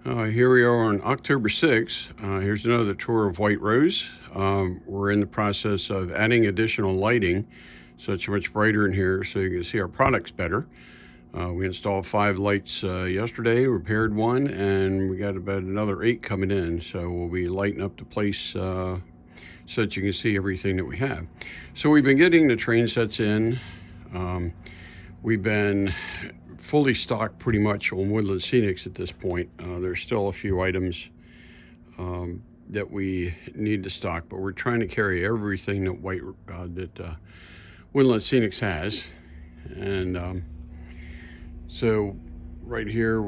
Here we are on October 6th. Here's another tour of White Rose. We're in the process of adding additional lighting so it's much brighter in here so you can see our products better. We installed 5 lights yesterday, repaired one, and we got about another 8 coming in. So we'll be lighting up the place so that you can see everything that we have. So we've been getting the train sets in. We've been fully stocked pretty much on Woodland Scenics at this point. There's still a few items that we need to stock, but we're trying to carry everything that Woodland Scenics has. And so right here,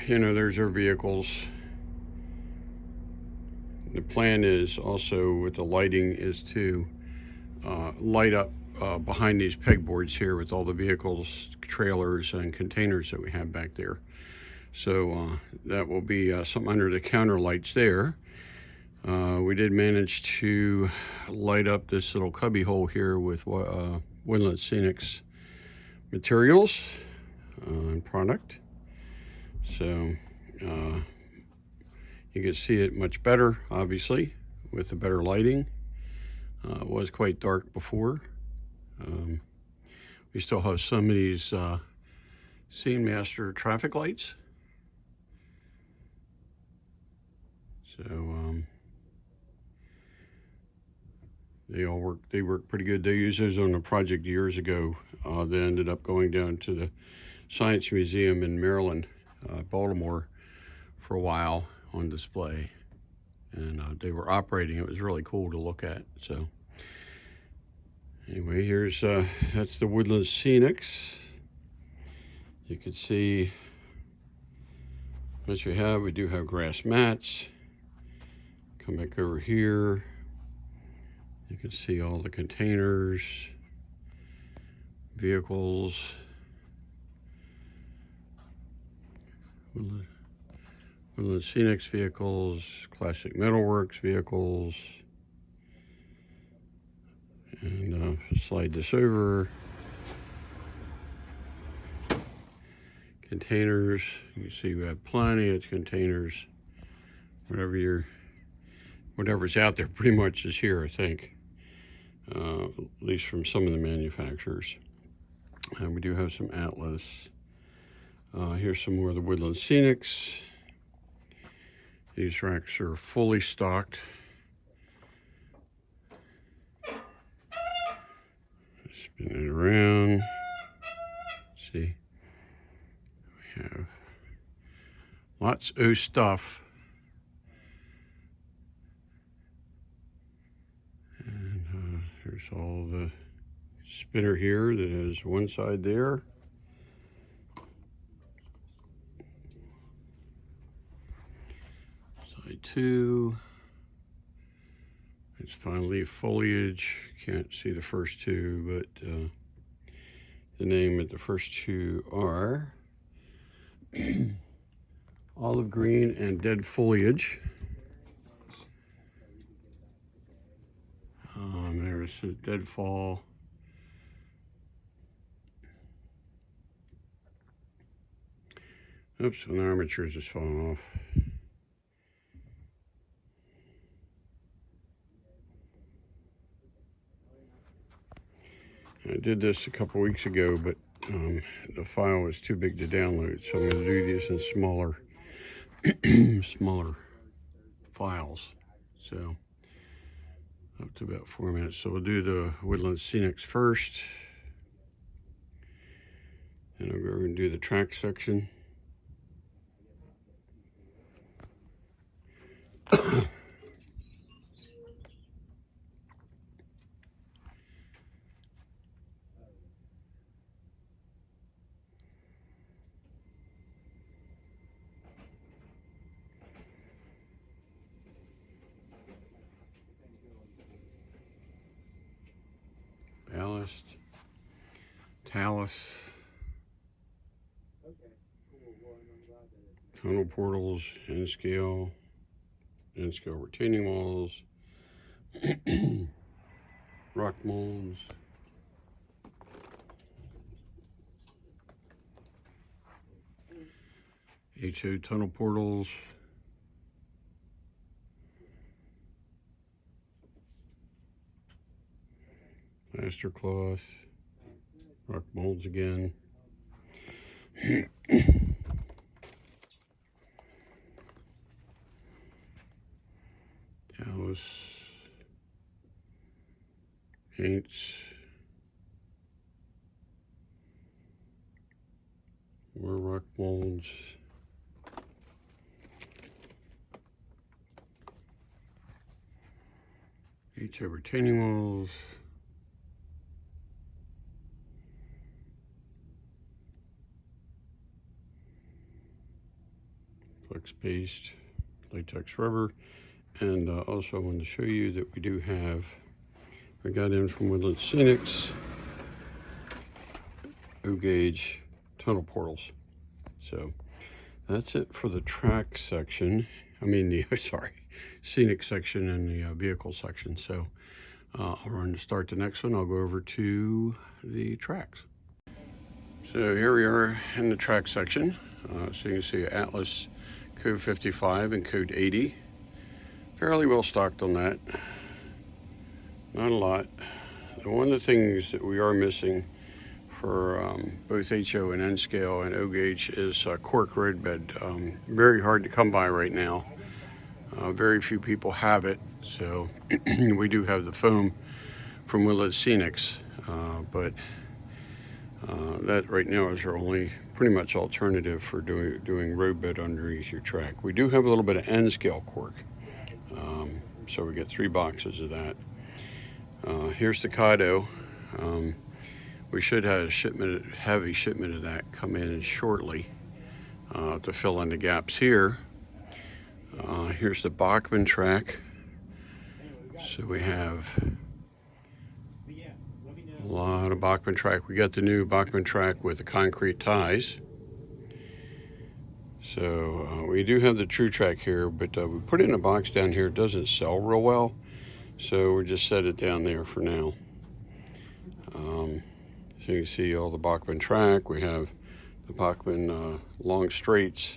there's our vehicles. The plan is also with the lighting is to light up behind these pegboards here with all the vehicles, trailers, and containers that we have back there. So that will be some under the counter lights there. We did manage to light up this little cubby hole here with Woodland Scenics materials and product. So you can see it much better, obviously, with the better lighting. It was quite dark before. We still have some of these Scene Master traffic lights. So they work pretty good. They used those on a project years ago that ended up going down to the Science Museum in Maryland, Baltimore, for a while on display. And they were operating. It was really cool to look at. So anyway, here's that's the Woodland Scenics. You can see what we do have grass mats. Come back over here. You can see all the containers, vehicles, Woodland Scenics vehicles, Classic Metalworks vehicles. And slide this over. Containers. You can see we have plenty of containers. Whatever's out there pretty much is here, I think. At least from some of the manufacturers. We do have some Atlas. Here's some more of the Woodland Scenics. These racks are fully stocked. Spin it around. See, we have lots of stuff. And here's all the spinner here that has one side there. Side 2. It's fine leaf foliage. Can't see the first 2, but the name of the first 2 are olive green and dead foliage. There's a deadfall. Oops, and the armature is just falling off. I did this a couple weeks ago, but the file was too big to download, so I'm going to do these in smaller files. So up to about 4 minutes. So we'll do the Woodland Scenics first, and I'll go over and do the track section. Ballast, talus, tunnel portals, N-scale retaining walls, rock molds, HO tunnel portals, polyester cloth, rock molds again. Talus, paints, more rock molds. HO retaining walls. Flex paste, latex rubber, and also I wanted to show you that we do have, we got in from Woodland Scenics, O-gauge tunnel portals. So that's it for the track section. I mean the, sorry, scenic section and the vehicle section. So I'll run to start the next one. I'll go over to the tracks. So here we are in the track section. So you can see Atlas code 55 and code 80. Fairly well stocked on that. Not a lot. One of the things that we are missing for both HO and N-scale and O-gauge is cork roadbed. Very hard to come by right now. Very few people have it. So we do have the foam from Woodland Scenics, but that right now is our only pretty much alternative for doing roadbed underneath your track. We do have a little bit of N-scale cork, so we get 3 boxes of that. Here's the Kaido. We should have a heavy shipment of that come in shortly to fill in the gaps here. Here's the Bachmann track. So we have a lot of Bachmann track. We got the new Bachmann track with the concrete ties. So we do have the True Track here, but we put it in a box down here. It doesn't sell real well, so we just set it down there for now. So you can see all the Bachmann track. We have the Bachmann long straights.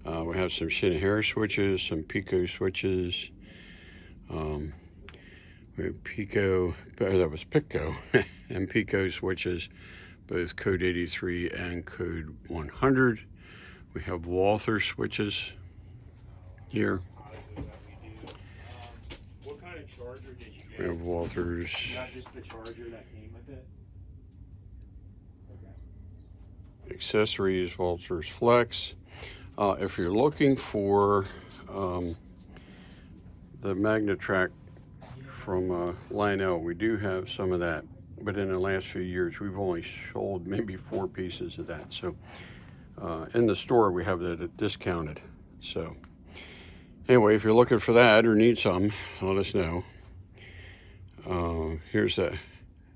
We have some Shinohara switches, some Pico switches. We have Pico, that was Pico, and Pico switches, both code 83 and code 100. We have Walther switches here. What kind of charger did you get? We have Walthers. Not just the charger that came with it? Okay. Accessories, Walters Flex. If you're looking for the Magnetrack from Lionel, we do have some of that, but in the last few years we've only sold maybe 4 pieces of that. So in the store we have that discounted. So anyway, if you're looking for that or need some, let us know. Here's the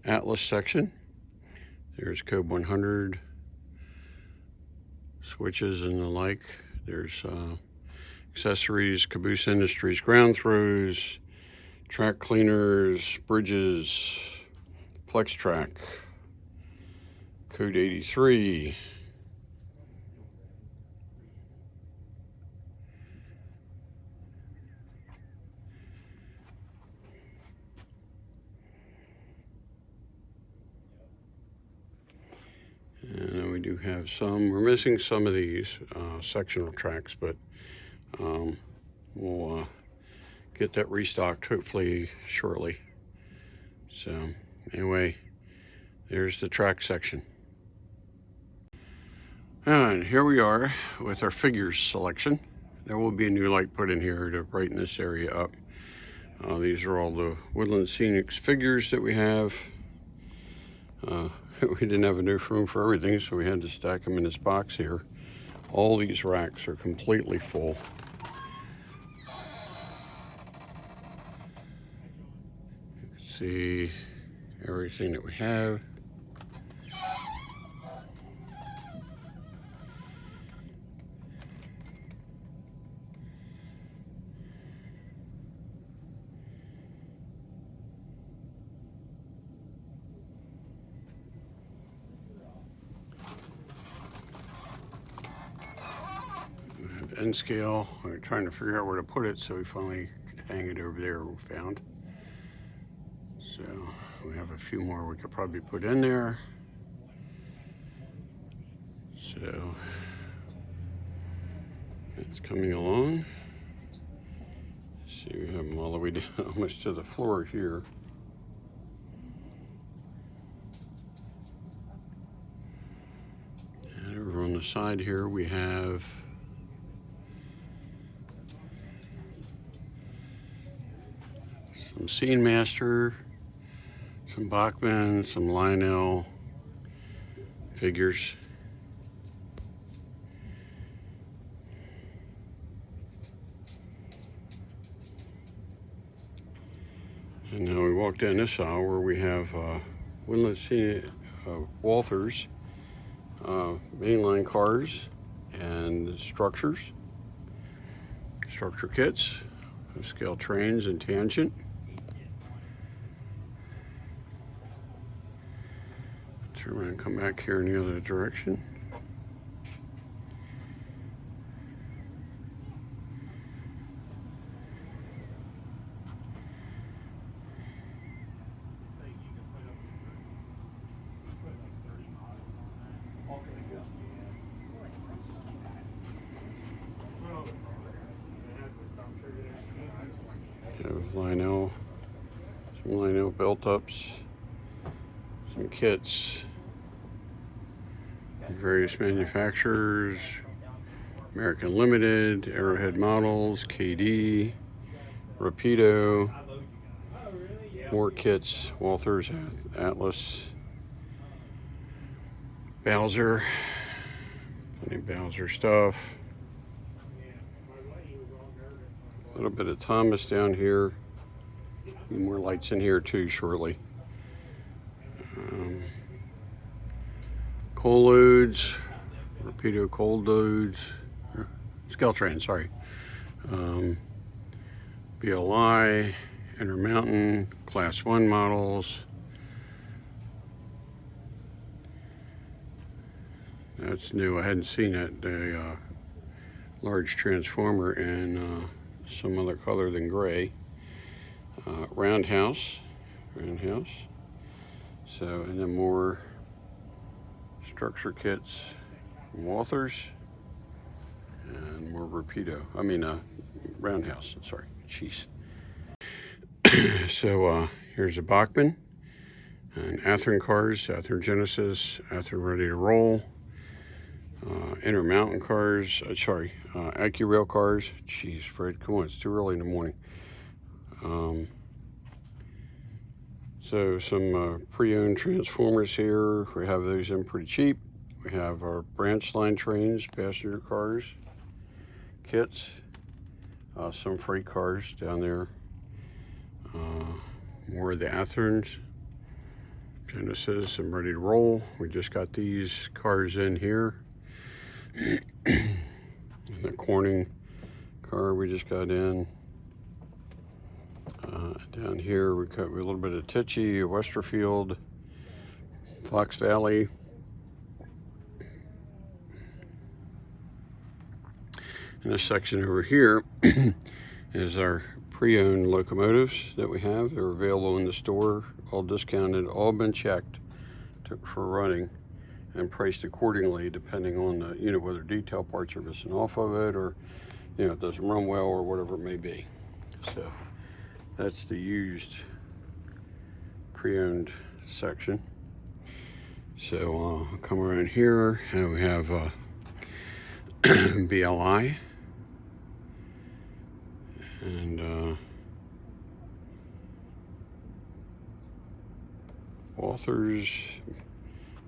Atlas section. There's code 100 switches and the like. There's accessories, Caboose Industries ground throws, track cleaners, bridges, Flex Track, code 83. And then we do have some, we're missing some of these sectional tracks, but we'll get that restocked hopefully shortly. So anyway, there's the track section. And here we are with our figures selection. There will be a new light put in here to brighten this area up. These are all the Woodland Scenics figures that we have. We didn't have enough room for everything, so we had to stack them in this box here. All these racks are completely full. You can see everything that we have. N-scale. We were trying to figure out where to put it, so we finally could hang it over there. We found. So we we have a few more we could probably put in there. So it's coming along. See, we have them all the way down almost to the floor here. And over on the side here we have some Scene Master, some Bachman, some Lionel figures. And now we walk down this aisle where we have Windlass Walthers, mainline cars and structure kits, scale trains and tangent. Turn around and come back here in the other direction. Have Lionel, some Lionel belt ups, some kits, various manufacturers, American Limited, Arrowhead Models, KD, Rapido, more kits, Walthers, Atlas, Bowser, plenty of Bowser stuff. A little bit of Thomas down here. Need more lights in here too shortly. Coal loads, Rapido coal loads, Scaltran, sorry. BLI, Intermountain, Class 1 models. That's new. I hadn't seen that. The large transformer in some other color than gray. Roundhouse. So, and then more structure kits, Walthers, and more Rapido. I mean, Roundhouse. Sorry, jeez. So here's a Bachman and Athearn cars, Athearn Genesis, Athearn Ready to Roll, Intermountain cars. AccuRail cars. Jeez, Fred, come on, it's too early in the morning. So some pre-owned transformers here. We have those in pretty cheap. We have our branch line trains, passenger cars, kits, some freight cars down there. More of the Athearns, Genesis, I'm Ready to Roll. We just got these cars in here. And the Corning car we just got in. Down here we got a little bit of Tichy, Westerfield, Fox Valley. And this section over here is our pre-owned locomotives that we have. They're available in the store, all discounted, all been checked for running and priced accordingly depending on the, whether detail parts are missing off of it or, it doesn't run well or whatever it may be. So that's the used pre-owned section. So come around here and we have BLI and Walthers,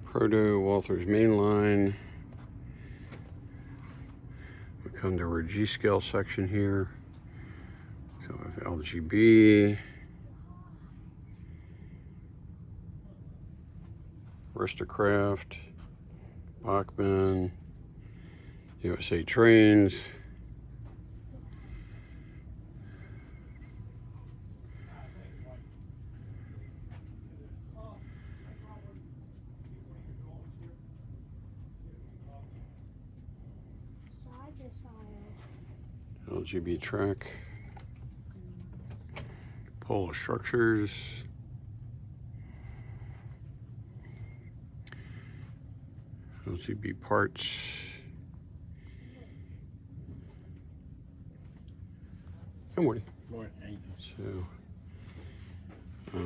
Proto, Walthers Mainline. We come to our G-scale section here. So we have LGB, Aristocraft, Bachman, USA Trains, LGB Track, Polo Structures, LCB parts. Good morning. Morning. How you doing? So,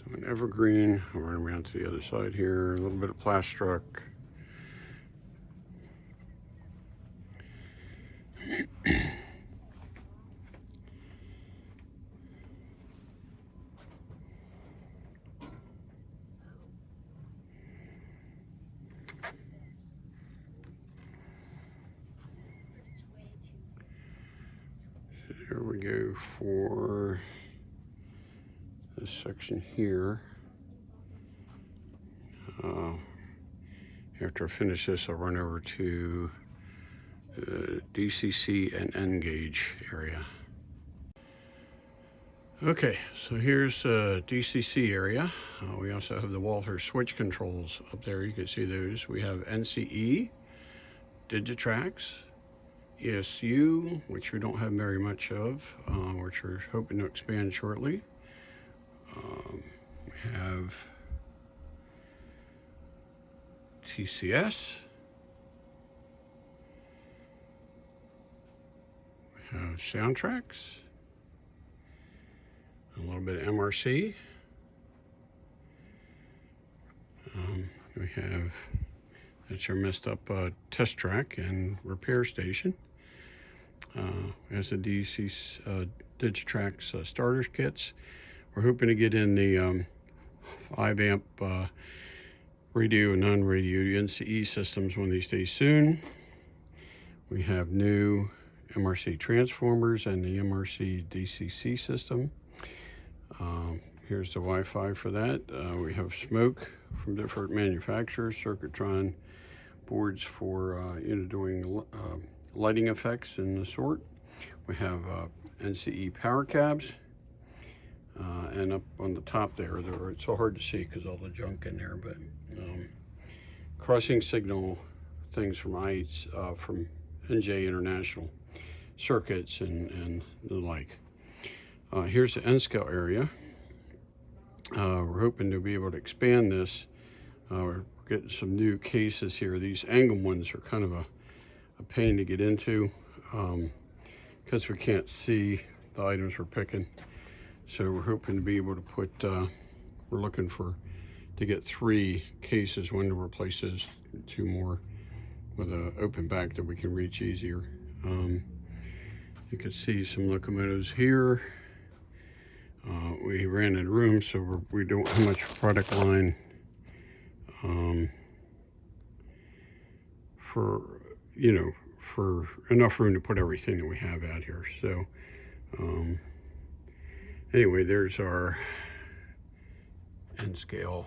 doing evergreen. I'll run around to the other side here. A little bit of plastruck. Here we go for this section here. After I finish this, I'll run over to the DCC and N-gauge area. Okay, so here's DCC area. We also have the Walther switch controls up there. You can see those. We have NCE, Digitrax, ESU, which we don't have very much of, which we're hoping to expand shortly. We have TCS. We have soundtracks. A little bit of MRC. We have, that's our messed up test track and repair station. As the DCC Digitrax starter kits. We're hoping to get in the 5 amp radio and non-radio NCE systems one of these days soon. We have new MRC transformers and the MRC DCC system. Here's the Wi-Fi for that. We have smoke from different manufacturers, Circuitron boards for doing lighting effects and the sort. We have NCE power cabs. And up on the top there, it's so hard to see because all the junk in there, but crossing signal things from from NJ International circuits and the like. Here's the N-scale area. We're hoping to be able to expand this. We're getting some new cases here. These angle ones are kind of a pain to get into because we can't see the items we're picking. So we're hoping to be able to put, we're looking to get 3 cases, one to replace those 2 more with an open back that we can reach easier. You can see some locomotives here. We ran out of room, so we don't have much product line for enough room to put everything that we have out here. So anyway, there's our N-scale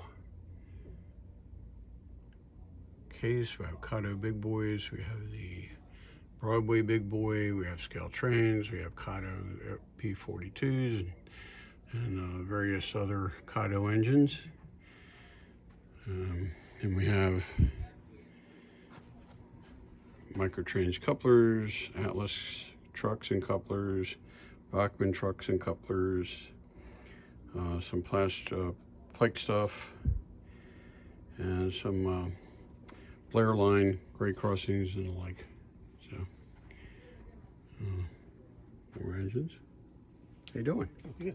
case. We have Kato big boys. We have the Broadway big boy. We have scale trains. We have Kato P42s and various other Kato engines. And we have Microtrains couplers, Atlas trucks and couplers, Bachmann trucks and couplers, some pike stuff, and some Blair line, grade crossings and the like. So, more engines. How you doing? Good.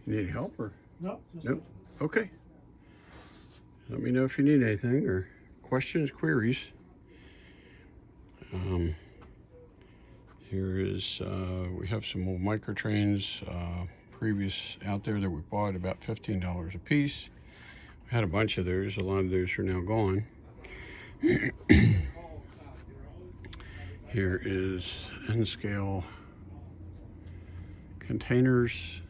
You need help or? No. Nope. Okay. Let me know if you need anything or questions, queries. Here is, we have some old Microtrains previous out there that we bought about $15 a piece. We had a bunch of those. A lot of those are now gone. Here is N-scale containers.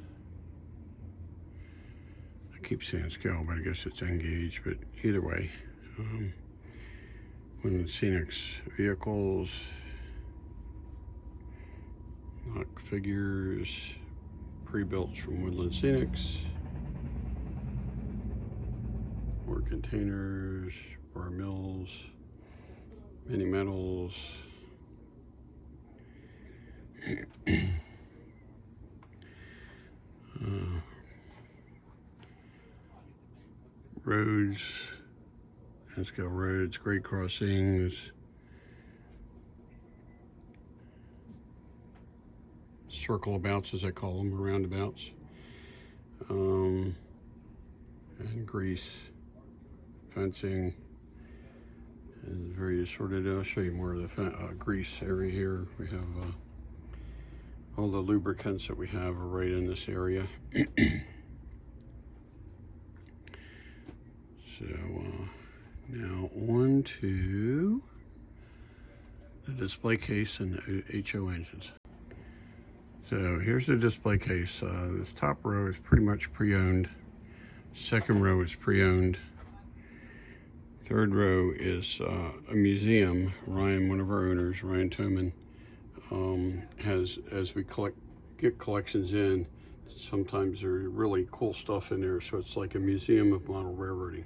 I keep saying scale, but I guess it's N-gauge, but either way. Woodland Scenics vehicles, lock figures, pre-built from Woodland Scenics, more containers, bar mills, mini metals, roads, N-scale roads, grade crossings, circle abouts as I call them, or roundabouts, and grease, fencing, and very assorted. I'll show you more of the grease area here. We have all the lubricants that we have are right in this area. So now on to the display case and the HO engines. So here's the display case. This top row is pretty much pre-owned. Second row is pre-owned. Third row is a museum. Ryan, one of our owners, Ryan Toman, has, as we get collections in, sometimes there's really cool stuff in there, so it's like a museum of model railroading.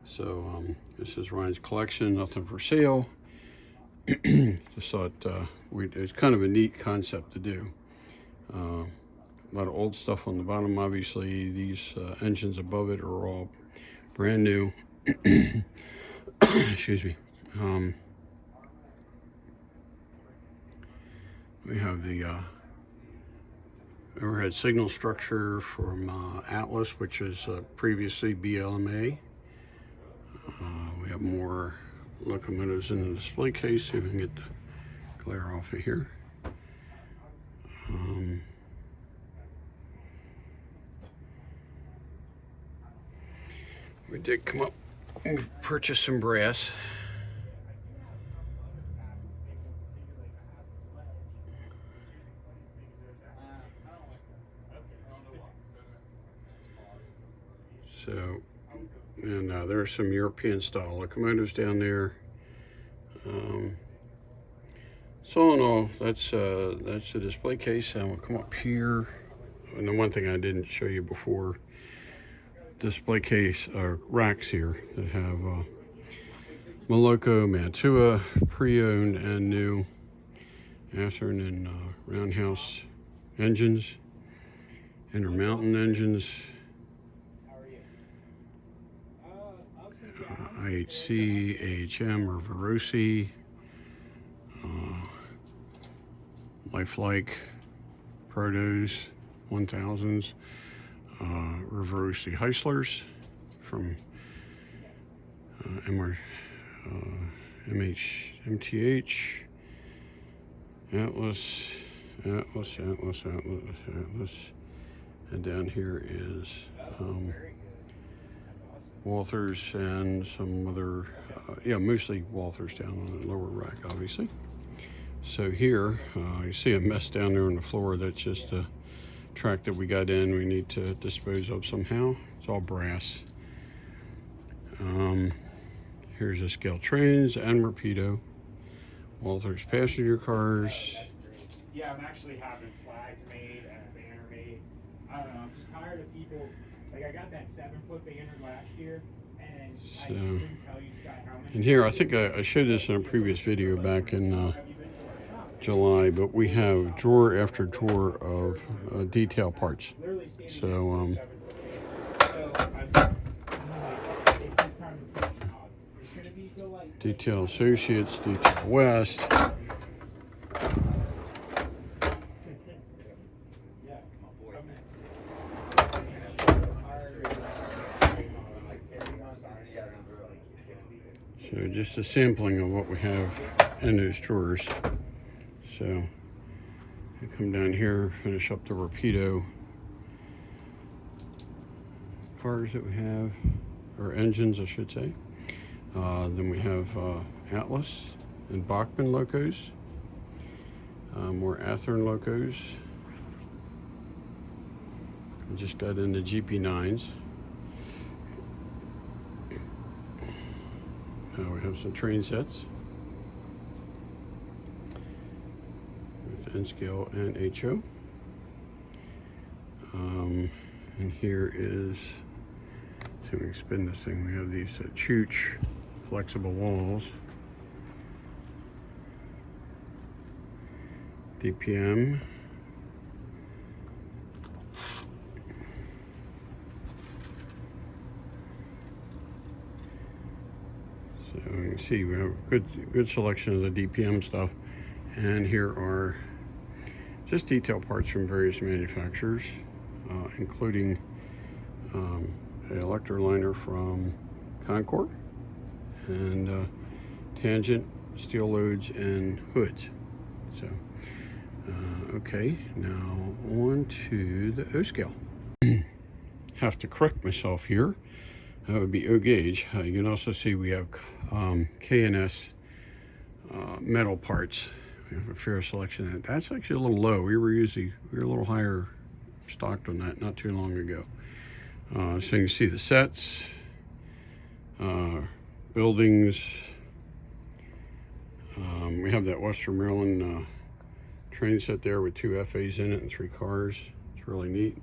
So this is Ryan's collection, nothing for sale. Just thought it's kind of a neat concept to do. A lot of old stuff on the bottom, obviously. These engines above it are all brand new. Excuse me. We have the overhead signal structure from Atlas, which is previously BLMA. We have more locomotives in the display case, so we can get the glare off of here. We did come up and purchase some brass. So, and there are some European style locomotives down there. So all in all, that's the display case. And we'll come up here. And the one thing I didn't show you before, display case racks here that have Moloko, Mantua, pre-owned and new Athearn and Roundhouse engines, Intermountain engines, IHC, AHM, or Verosi, Lifelike, Protos, 1000s, Verosi Heislers from MTH, Atlas, and down here is Walthers and some other, mostly Walthers down on the lower rack, obviously. So here, you see a mess down there on the floor. That's just a track that we got in. We need to dispose of somehow. It's all brass. Here's the scale trains and Rapido. Walthers passenger cars. Yeah, I'm actually having flags made and a banner made. I don't know, I'm just tired of people. Like, I got that 7-foot banner last year, and I couldn't tell you, Scott, how many. And here, I think I showed this in a previous video back in July, but we have drawer after drawer of detail parts. So, Detail Associates, Detail West. So just a sampling of what we have in those drawers. So we come down here, finish up the Rapido cars that we have, or engines I should say. Then we have Atlas and Bachmann locos, more Athearn locos. We just got into GP9s. We have some train sets with N-scale and HO. And here is, so we can spin this thing. We have these Chooch flexible walls, DPM, So you can see we have a good selection of the DPM stuff. And here are just detail parts from various manufacturers, including an electroliner from Concord and tangent, steel loads, and hoods. So, okay, now on to the O-scale. Have to correct myself here. That would be O gauge. You can also see we have K&S metal parts. We have a fair selection of that. That's actually a little low. We were a little higher stocked on that not too long ago. So you can see the sets, buildings. We have that Western Maryland train set there with 2 FAs in it and 3 cars. It's really neat.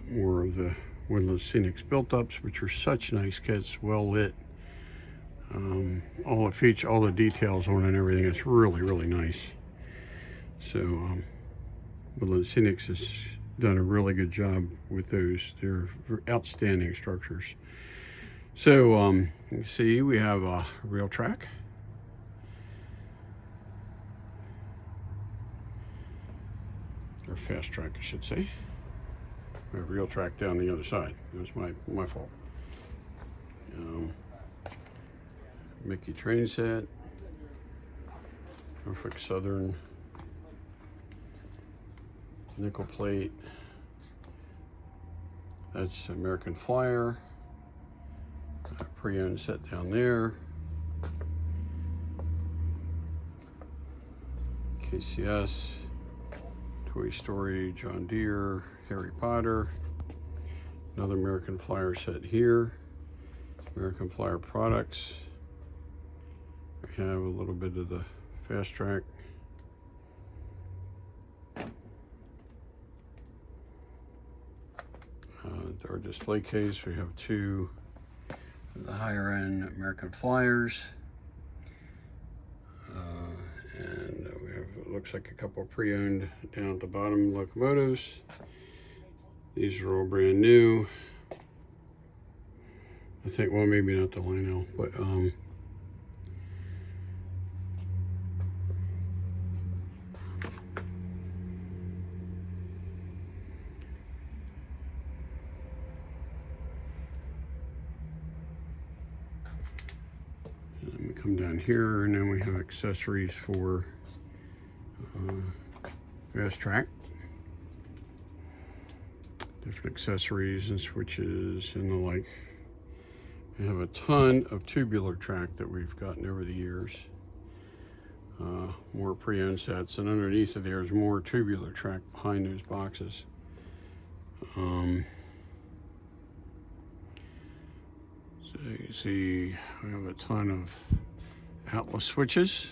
More of the Woodland Scenics built-ups, which are such nice kits, well lit. All the details on it and everything is really nice. So Woodland Scenics has done a really good job with those. They're outstanding structures. So you can see we have a rail track. Or fast track, I should say. We have rail track down the other side. That's my fault. Mickey train set. Norfolk Southern. Nickel plate. That's American Flyer. Pre-owned set down there. KCS. Toy Story, John Deere, Harry Potter. Another American Flyer set here. American Flyer products. We have a little bit of the fast track. Our display case, we have 2 of the higher end American Flyers. And we have, it looks like a couple pre-owned down at the bottom locomotives. These are all brand new. I think, well, maybe not the Lionel, but we come down here, and then we have accessories for fast track. Different accessories and switches and the like. We have a ton of tubular track that we've gotten over the years. More pre-owned sets, and underneath of there's more tubular track behind those boxes. So you see we have a ton of Atlas switches.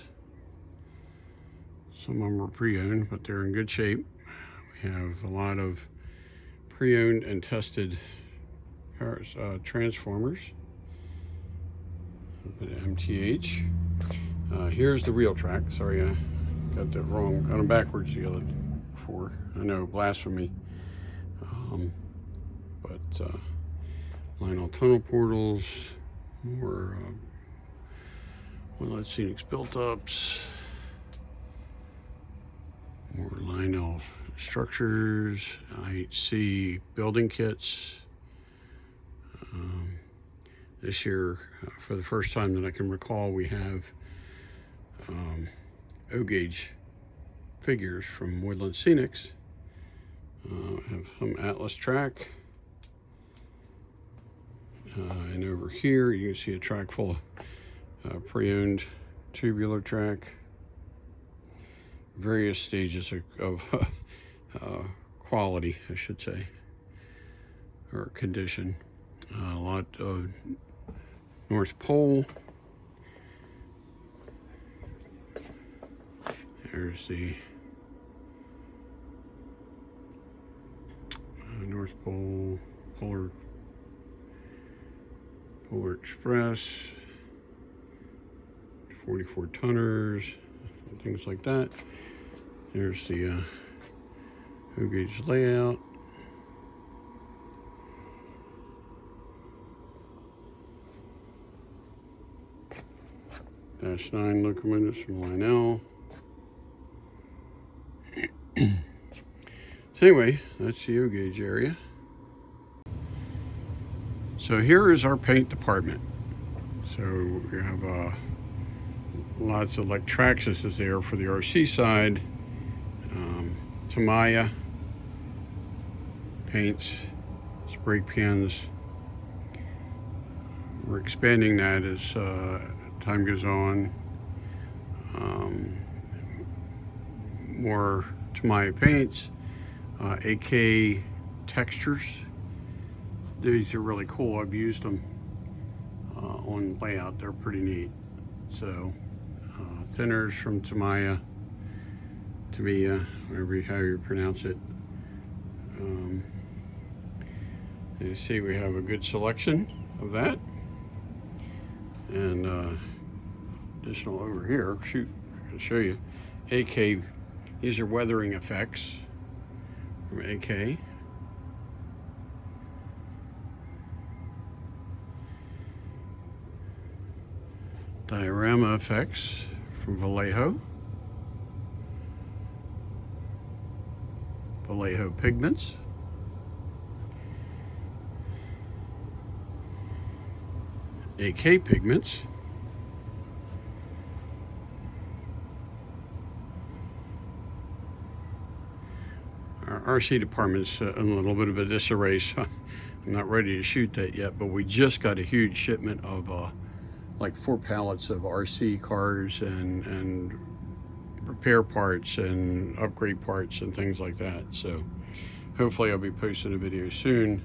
Some of them are pre-owned, but they're in good shape. We have a lot of pre-owned and tested transformers. MTH. Here's the real track. Sorry, I got that wrong. Got them backwards the other before. I know, blasphemy. But Lionel tunnel portals, more Woodland Scenics built-ups, more Lionel structures, IHC building kits. This year, for the first time that I can recall, we have O-gauge figures from Woodland Scenics. Have some Atlas track. And over here, you can see a track full of pre-owned tubular track. Various stages of quality, I should say, or condition. A lot of North Pole. There's the North Pole, Polar Express, 44 tonners, and things like that. There's the O-gauge layout. -9 locomotives from Lionel. So anyway, that's the O gauge area. So here is our paint department. So we have lots of, like, Traxxas is there for the RC side. Tamiya paints, spray cans. We're expanding that as time goes on. More Tamiya paints, AK textures. These are really cool. I've used them on layout. They're pretty neat. So thinners from Tamiya, whatever how you pronounce it. You see we have a good selection of that. And additional over here, shoot, I'll show you. AK, these are weathering effects from AK. Diorama effects from Vallejo. Vallejo pigments. AK pigments. Our RC department's in a little bit of a disarray, so I'm not ready to shoot that yet, but we just got a huge shipment of like 4 pallets of RC cars and repair parts and upgrade parts and things like that. So hopefully I'll be posting a video soon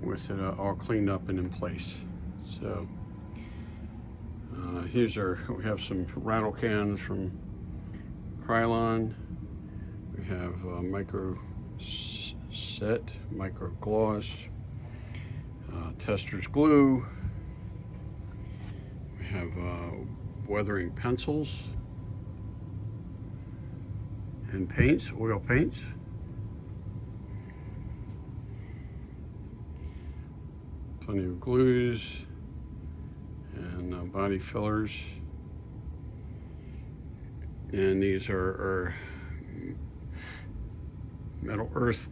with it all cleaned up and in place. So we have some rattle cans from Krylon. We have micro set, micro gloss, Tester's glue. We have weathering pencils and paints, oil paints. Plenty of glues and body fillers. And these are metal earth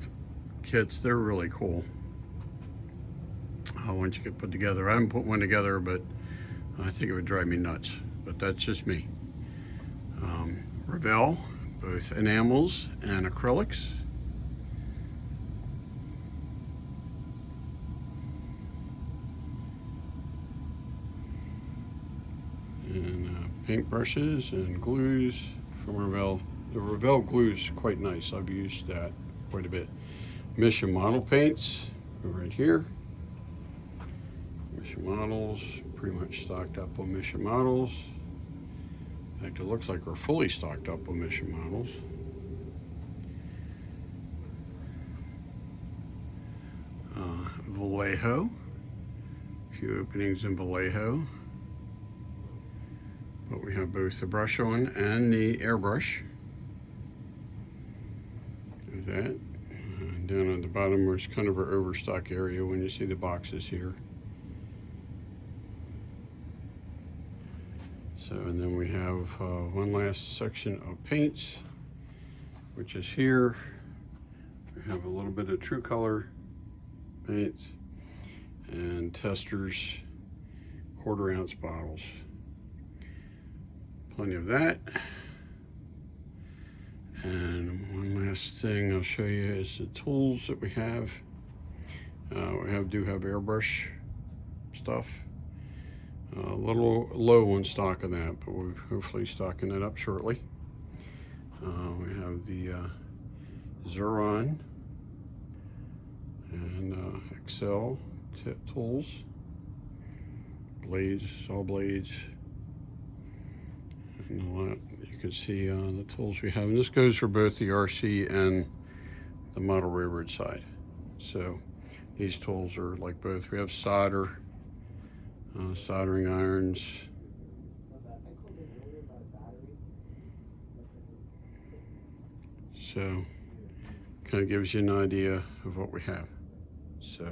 kits. They're really cool once you get put together. I haven't put one together, but I think it would drive me nuts, but that's just me. Revell, both enamels and acrylics. And paint brushes and glues from Revell. The Revell glue is quite nice. I've used that quite a bit. Mission model paints right here. Mission models, pretty much stocked up on Mission models. In fact, it looks like we're fully stocked up on Mission models. Vallejo, a few openings in Vallejo. But we have both the brush on and the airbrush. There's that. Down at the bottom where it's kind of our overstock area when you see the boxes here. So, and then we have one last section of paints, which is here. We have a little bit of True Color paints and Testers 1/4 ounce bottles. Plenty of that. And one last thing I'll show you is the tools that we have. We do have airbrush stuff. A little low on stock of that, but we're hopefully stocking it up shortly. We have the Xuron and Excel tools, blades, saw blades, and a lot. You can see the tools we have, and this goes for both the RC and the model railroad side. So these tools are like both. We have solder, soldering irons, so kind of gives you an idea of what we have. So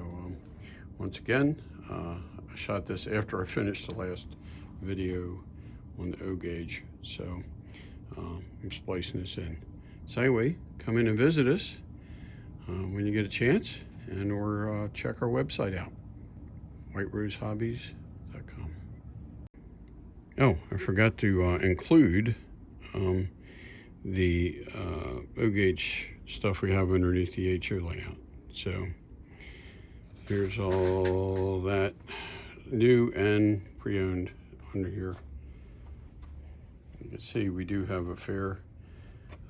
once again, I shot this after I finished the last video on the O gauge. So I'm splicing this in. So anyway, come in and visit us when you get a chance, or check our website out, whiterosehobbies.com. Oh, I forgot to include the O gauge stuff we have underneath the HO layout. So here's all that new and pre-owned under here. You can see we do have a fair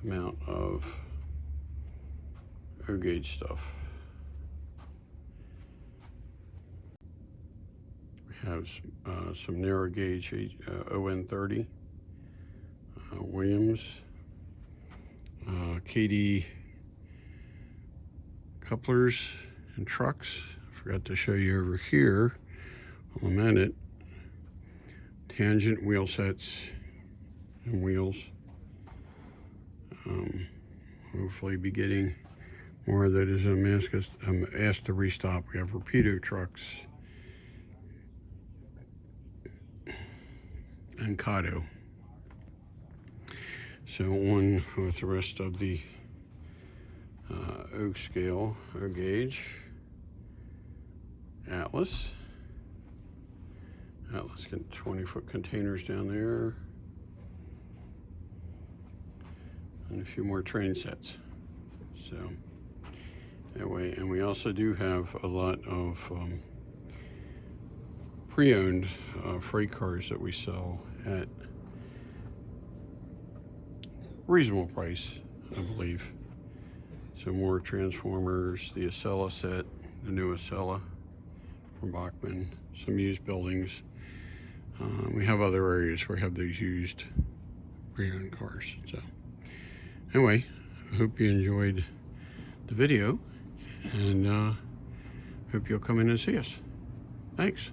amount of O gauge stuff. We have some narrow gauge ON30, Williams, KD couplers and trucks. I forgot to show you over here while I'm at it. Tangent wheel sets and wheels. Hopefully be getting more of that as I'm asked to restock. We have Rapido trucks and Kato. So on with the rest of the oak scale, O gauge, Atlas. Atlas get 20-foot containers down there. And a few more train sets. So anyway, and we also do have a lot of pre-owned freight cars that we sell at reasonable price, I believe. So more transformers, the Acela set, the new Acela from Bachman, some used buildings. We have other areas where we have these used pre-owned cars. So anyway, I hope you enjoyed the video, and hope you'll come in and see us. Thanks.